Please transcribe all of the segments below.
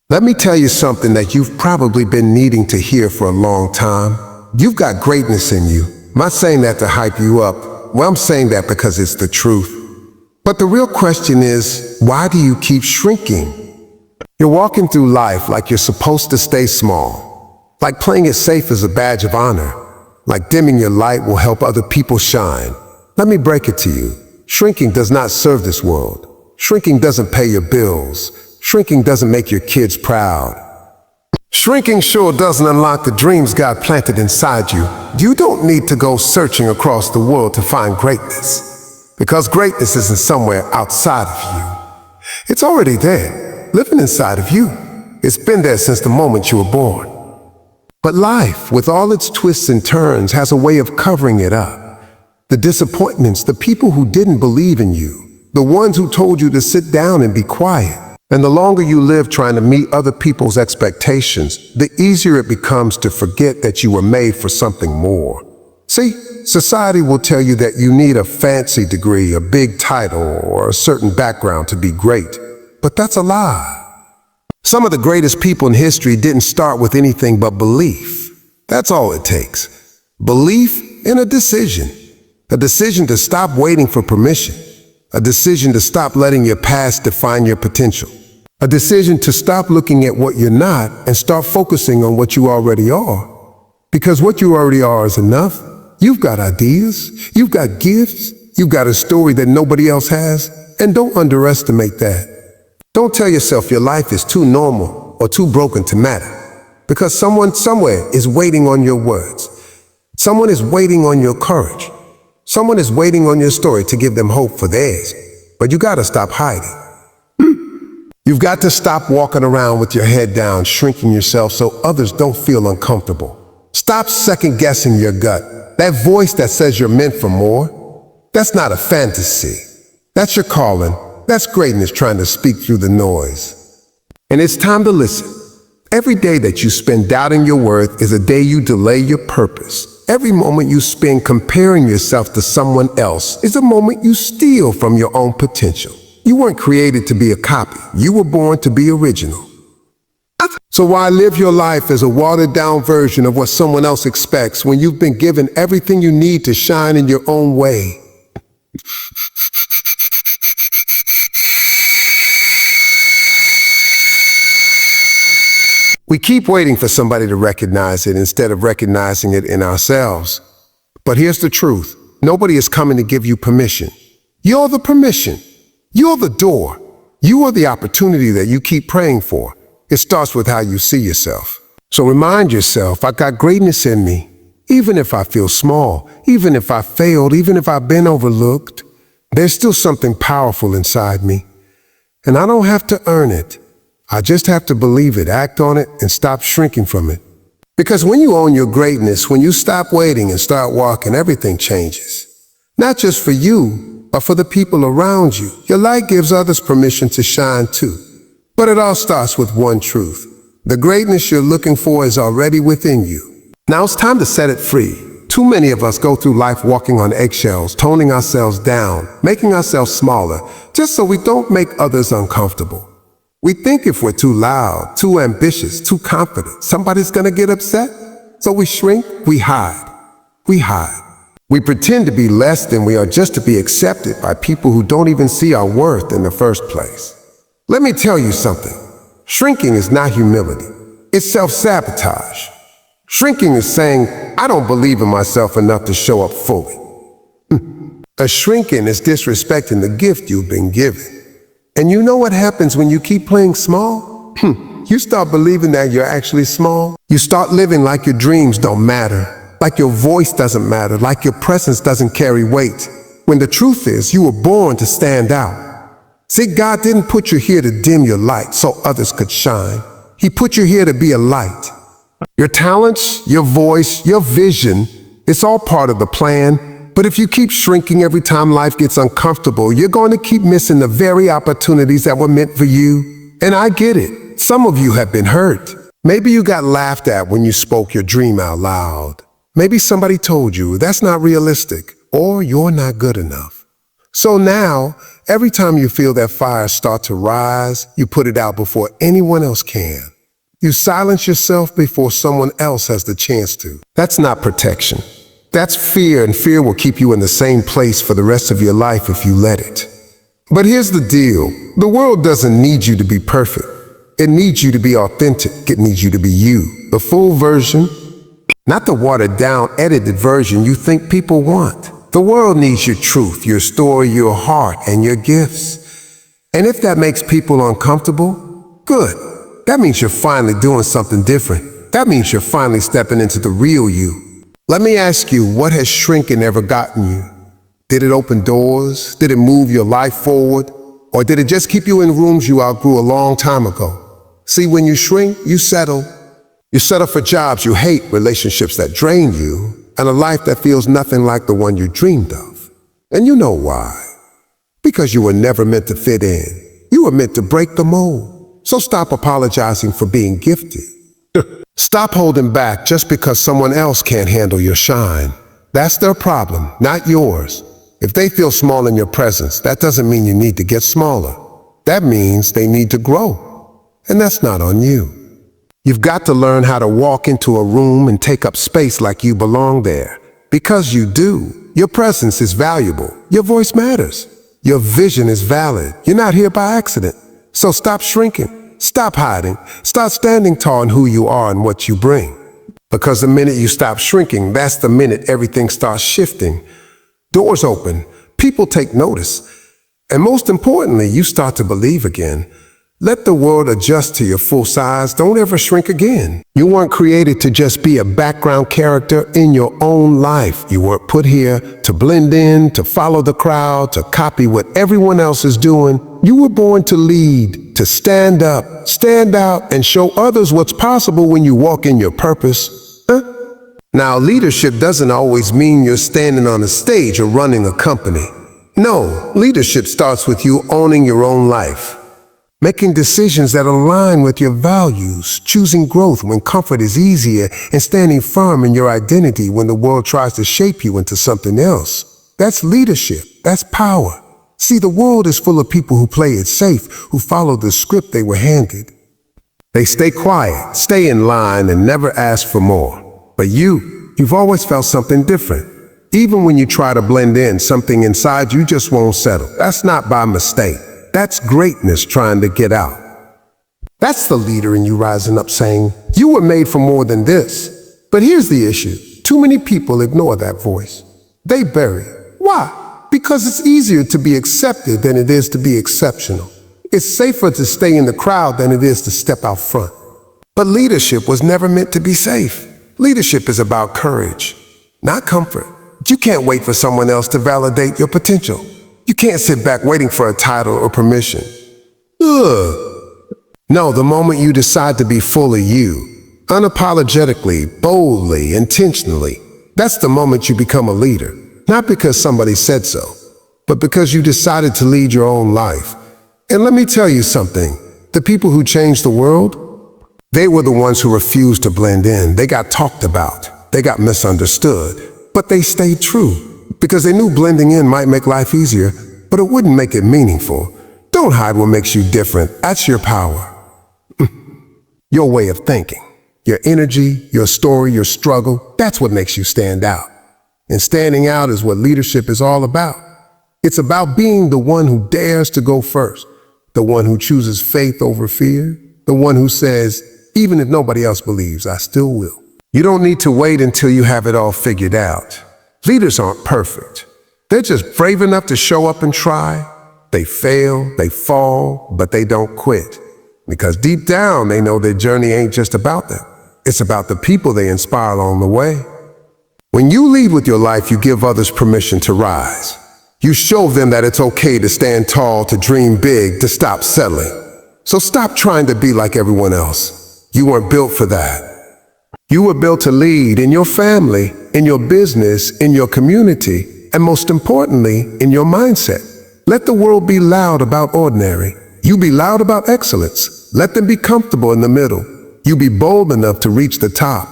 Let me tell you something that you've probably been needing to hear for a long time. You've got greatness in you. I'm not saying that to hype you up. Well, I'm saying that because it's the truth. But the real question is, why do you keep shrinking? You're walking through life like you're supposed to stay small. Like playing it safe is a badge of honor. Like dimming your light will help other people shine. Let me break it to you. Shrinking does not serve this world. Shrinking doesn't pay your bills. Shrinking doesn't make your kids proud. Shrinking sure doesn't unlock the dreams God planted inside you. You don't need to go searching across the world to find greatness. Because greatness isn't somewhere outside of you. It's already there, living inside of you. It's been there since the moment you were born. But life, with all its twists and turns, has a way of covering it up. The disappointments, the people who didn't believe in you, the ones who told you to sit down and be quiet. And the longer you live trying to meet other people's expectations, the easier it becomes to forget that you were made for something more. See, society will tell you that you need a fancy degree, a big title, or a certain background to be great. But that's a lie. Some of the greatest people in history didn't start with anything but belief. That's all it takes. Belief in a decision. A decision to stop waiting for permission. A decision to stop letting your past define your potential. A decision to stop looking at what you're not and start focusing on what you already are. Because what you already are is enough. You've got ideas, you've got gifts, you've got a story that nobody else has, and don't underestimate that. Don't tell yourself your life is too normal or too broken to matter. Because someone somewhere is waiting on your words. Someone is waiting on your courage. Someone is waiting on your story to give them hope for theirs. But you gotta stop hiding. You've got to stop walking around with your head down, shrinking yourself so others don't feel uncomfortable. Stop second-guessing your gut. That voice that says you're meant for more, that's not a fantasy. That's your calling. That's greatness trying to speak through the noise. And it's time to listen. Every day that you spend doubting your worth is a day you delay your purpose. Every moment you spend comparing yourself to someone else is a moment you steal from your own potential. You weren't created to be a copy. You were born to be original. So why live your life as a watered-down version of what someone else expects when you've been given everything you need to shine in your own way? We keep waiting for somebody to recognize it instead of recognizing it in ourselves. But here's the truth. Nobody is coming to give you permission. You're the permission. You're the door. You are the opportunity that you keep praying for. It starts with how you see yourself. So remind yourself, I got greatness in me. Even if I feel small, even if I failed, even if I've been overlooked, there's still something powerful inside me. And I don't have to earn it. I just have to believe it, act on it, and stop shrinking from it. Because when you own your greatness, when you stop waiting and start walking, everything changes. Not just for you, but for the people around you. Your light gives others permission to shine too. But it all starts with one truth. The greatness you're looking for is already within you. Now it's time to set it free. Too many of us go through life walking on eggshells, toning ourselves down, making ourselves smaller, just so we don't make others uncomfortable. We think if we're too loud, too ambitious, too confident, somebody's gonna get upset. So we shrink, we hide. We hide. We pretend to be less than we are just to be accepted by people who don't even see our worth in the first place. Let me tell you something. Shrinking is not humility. It's self-sabotage. Shrinking is saying, I don't believe in myself enough to show up fully. A shrinking is disrespecting the gift you've been given. And you know what happens when you keep playing small? You start believing that you're actually small. You start living like your dreams don't matter. Like your voice doesn't matter, like your presence doesn't carry weight. When the truth is, you were born to stand out. See, God didn't put you here to dim your light so others could shine. He put you here to be a light. Your talents, your voice, your vision, it's all part of the plan. But if you keep shrinking every time life gets uncomfortable, you're going to keep missing the very opportunities that were meant for you. And I get it. Some of you have been hurt. Maybe you got laughed at when you spoke your dream out loud. Maybe somebody told you that's not realistic or you're not good enough. So now, Every time you feel that fire start to rise, you put it out before anyone else can. You silence yourself before someone else has the chance to. That's not protection. That's fear, and fear will keep you in the same place for the rest of your life if you let it. But here's the deal. The world doesn't need you to be perfect. It needs you to be authentic. It needs you to be you, the full version, not the watered down, edited version you think people want. The world needs your truth, your story, your heart, and your gifts. And if that makes people uncomfortable, good. That means you're finally doing something different. That means you're finally stepping into the real you. Let me ask you, what has shrinking ever gotten you? Did it open doors? Did it move your life forward? Or did it just keep you in rooms you outgrew a long time ago? See, when you shrink, you settle. You settle for jobs you hate, relationships that drain you, and a life that feels nothing like the one you dreamed of. And you know why. Because you were never meant to fit in. You were meant to break the mold. So stop apologizing for being gifted. Stop holding back just because someone else can't handle your shine. That's their problem, not yours. If they feel small in your presence, that doesn't mean you need to get smaller. That means they need to grow. And that's not on you. You've got to learn how to walk into a room and take up space like you belong there. Because you do. Your presence is valuable. Your voice matters. Your vision is valid. You're not here by accident. So stop shrinking. Stop hiding. Start standing tall in who you are and what you bring. Because the minute you stop shrinking, that's the minute everything starts shifting. Doors open. People take notice. And most importantly, you start to believe again. Let the world adjust to your full size. Don't ever shrink again. You weren't created to just be a background character in your own life. You weren't put here to blend in, to follow the crowd, to copy what everyone else is doing. You were born to lead, to stand up, stand out, and show others what's possible when you walk in your purpose. Now, leadership doesn't always mean you're standing on a stage or running a company. No, leadership starts with you owning your own life. Making decisions that align with your values, choosing growth when comfort is easier, and standing firm in your identity when the world tries to shape you into something else. That's leadership. That's power. See, the world is full of people who play it safe, who follow the script they were handed. They stay quiet, stay in line, and never ask for more. But you've always felt something different. Even when you try to blend in, something inside you just won't settle. That's not by mistake. That's greatness trying to get out. That's the leader in you rising up saying, you were made for more than this. But here's the issue. Too many people ignore that voice. They bury it. Why? Because it's easier to be accepted than it is to be exceptional. It's safer to stay in the crowd than it is to step out front. But leadership was never meant to be safe. Leadership is about courage, not comfort. You can't wait for someone else to validate your potential. You can't sit back waiting for a title or permission. No, the moment you decide to be full of you, unapologetically, boldly, intentionally, that's the moment you become a leader. Not because somebody said so, but because you decided to lead your own life. And let me tell you something, the people who changed the world, they were the ones who refused to blend in. They got talked about, they got misunderstood, but they stayed true. Because they knew blending in might make life easier, but it wouldn't make it meaningful. Don't hide what makes you different. That's your power. Your way of thinking, your energy, your story, your struggle, that's what makes you stand out. And standing out is what leadership is all about. It's about being the one who dares to go first, the one who chooses faith over fear, the one who says, even if nobody else believes, I still will. You don't need to wait until you have it all figured out. Leaders aren't perfect. They're just brave enough to show up and try. They fail, they fall, but they don't quit. Because deep down, they know their journey ain't just about them. It's about the people they inspire along the way. When you lead with your life, you give others permission to rise. You show them that it's okay to stand tall, to dream big, to stop settling. So stop trying to be like everyone else. You weren't built for that. You were built to lead in your family, in your business, in your community, and most importantly, in your mindset. Let the world be loud about ordinary. You be loud about excellence. Let them be comfortable in the middle. You be bold enough to reach the top.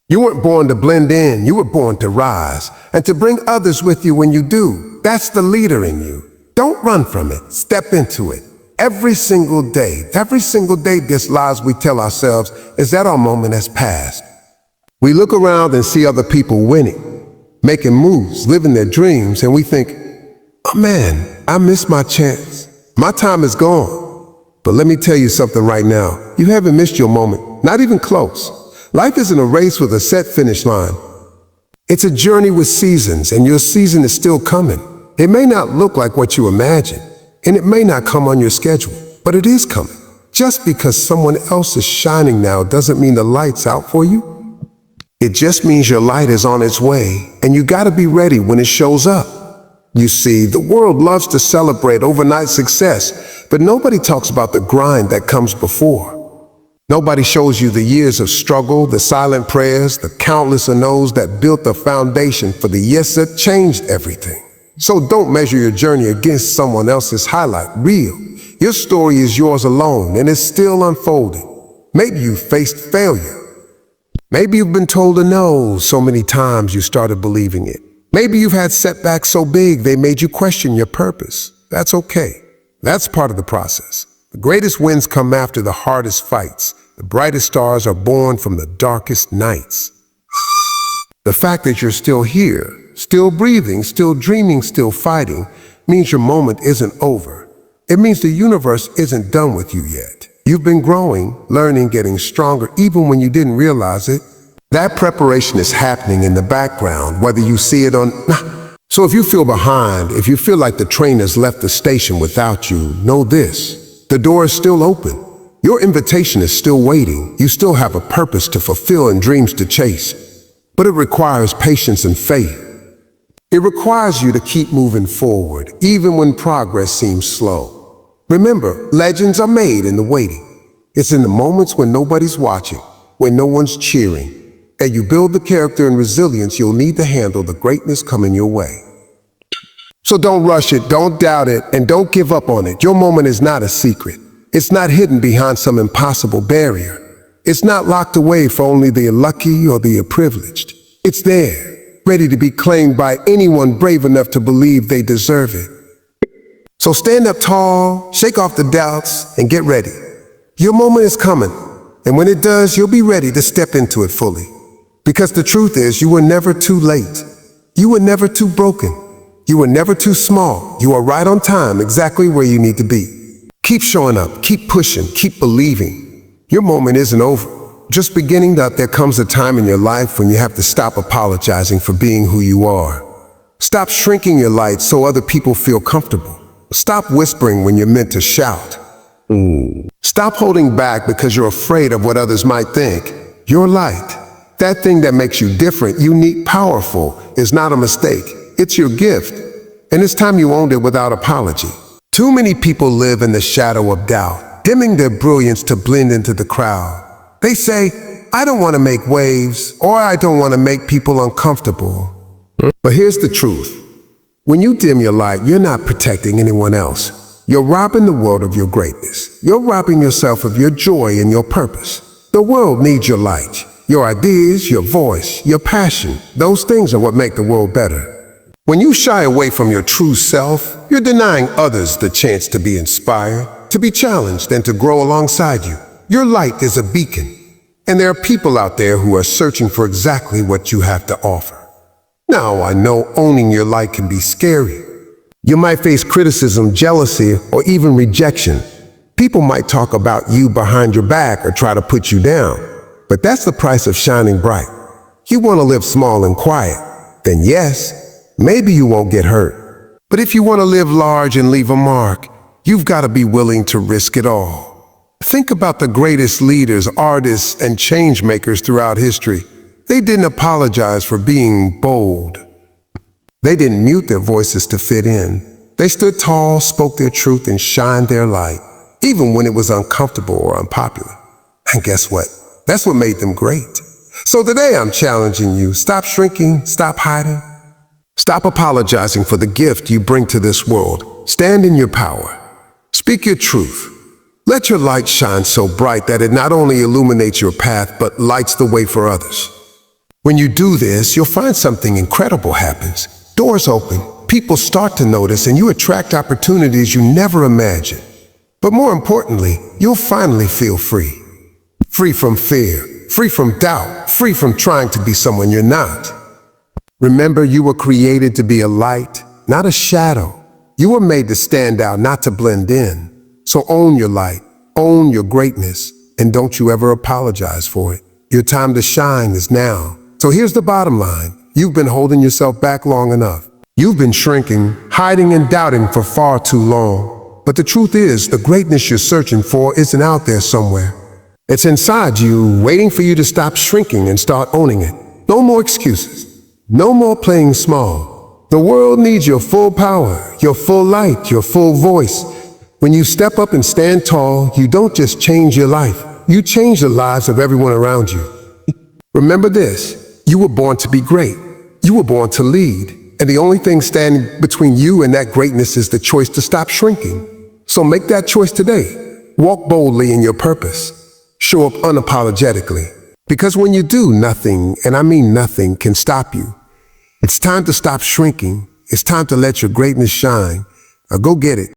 You weren't born to blend in. You were born to rise and to bring others with you when you do. That's the leader in you. Don't run from it. Step into it. Every single day these lies we tell ourselves is that our moment has passed. We look around and see other people winning, making moves, living their dreams, and we think, oh man, I missed my chance. My time is gone. But let me tell you something right now. You haven't missed your moment, not even close. Life isn't a race with a set finish line. It's a journey with seasons, and your season is still coming. It may not look like what you imagine, and it may not come on your schedule, but it is coming. Just because someone else is shining now doesn't mean the light's out for you. It just means your light is on its way, and you gotta be ready when it shows up. You see, the world loves to celebrate overnight success, but nobody talks about the grind that comes before. Nobody shows you the years of struggle, the silent prayers, the countless no's that built the foundation for the yes that changed everything. So don't measure your journey against someone else's highlight reel. Your story is yours alone, and it's still unfolding. Maybe you faced failure. Maybe you've been told a no so many times you started believing it. Maybe you've had setbacks so big they made you question your purpose. That's okay. That's part of the process. The greatest wins come after the hardest fights. The brightest stars are born from the darkest nights. The fact that you're still here, still breathing, still dreaming, still fighting, means your moment isn't over. It means the universe isn't done with you yet. You've been growing, learning, getting stronger, even when you didn't realize it. That preparation is happening in the background, whether you see it or not. So if you feel behind, if you feel like the train has left the station without you, know this: the door is still open. Your invitation is still waiting. You still have a purpose to fulfill and dreams to chase. But it requires patience and faith. It requires you to keep moving forward, even when progress seems slow. Remember, legends are made in the waiting. It's in the moments when nobody's watching, when no one's cheering, and you build the character and resilience you'll need to handle the greatness coming your way. So don't rush it, don't doubt it, and don't give up on it. Your moment is not a secret. It's not hidden behind some impossible barrier. It's not locked away for only the lucky or the privileged. It's there, ready to be claimed by anyone brave enough to believe they deserve it. So stand up tall, shake off the doubts, and get ready. Your moment is coming, and when it does, you'll be ready to step into it fully. Because the truth is, you were never too late. You were never too broken. You were never too small. You are right on time, exactly where you need to be. Keep showing up, keep pushing, keep believing. Your moment isn't over. Just beginning that there comes a time in your life when you have to stop apologizing for being who you are. Stop shrinking your light so other people feel comfortable. Stop whispering when you're meant to shout. Stop holding back because you're afraid of what others might think. Your light, that thing that makes you different, unique, powerful, is not a mistake. It's your gift. And it's time you owned it without apology. Too many people live in the shadow of doubt, dimming their brilliance to blend into the crowd. They say, I don't want to make waves, or I don't want to make people uncomfortable. But here's the truth. When you dim your light, you're not protecting anyone else. You're robbing the world of your greatness. You're robbing yourself of your joy and your purpose. The world needs your light, your ideas, your voice, your passion. Those things are what make the world better. When you shy away from your true self, you're denying others the chance to be inspired, to be challenged, and to grow alongside you. Your light is a beacon, and there are people out there who are searching for exactly what you have to offer. Now, I know owning your light can be scary. You might face criticism, jealousy, or even rejection. People might talk about you behind your back or try to put you down, but that's the price of shining bright. You want to live small and quiet, then yes, maybe you won't get hurt. But if you want to live large and leave a mark, you've got to be willing to risk it all. Think about the greatest leaders, artists, and change makers throughout history. They didn't apologize for being bold. They didn't mute their voices to fit in. They stood tall, spoke their truth, and shined their light, even when it was uncomfortable or unpopular. And guess what? That's what made them great. So today I'm challenging you. Stop shrinking, stop hiding. Stop apologizing for the gift you bring to this world. Stand in your power. Speak your truth. Let your light shine so bright that it not only illuminates your path, but lights the way for others. When you do this, you'll find something incredible happens. Doors open, people start to notice and you attract opportunities you never imagined. But more importantly, you'll finally feel free. Free from fear, free from doubt, free from trying to be someone you're not. Remember, you were created to be a light, not a shadow. You were made to stand out, not to blend in. So own your light, own your greatness, and don't you ever apologize for it. Your time to shine is now. So here's the bottom line. You've been holding yourself back long enough. You've been shrinking, hiding and doubting for far too long. But the truth is, the greatness you're searching for isn't out there somewhere. It's inside you, waiting for you to stop shrinking and start owning it. No more excuses. No more playing small. The world needs your full power, your full light, your full voice. When you step up and stand tall, you don't just change your life. You change the lives of everyone around you. Remember this, you were born to be great. You were born to lead. And the only thing standing between you and that greatness is the choice to stop shrinking. So make that choice today. Walk boldly in your purpose. Show up unapologetically. Because when you do, nothing, and I mean nothing, can stop you. It's time to stop shrinking. It's time to let your greatness shine. Go get it.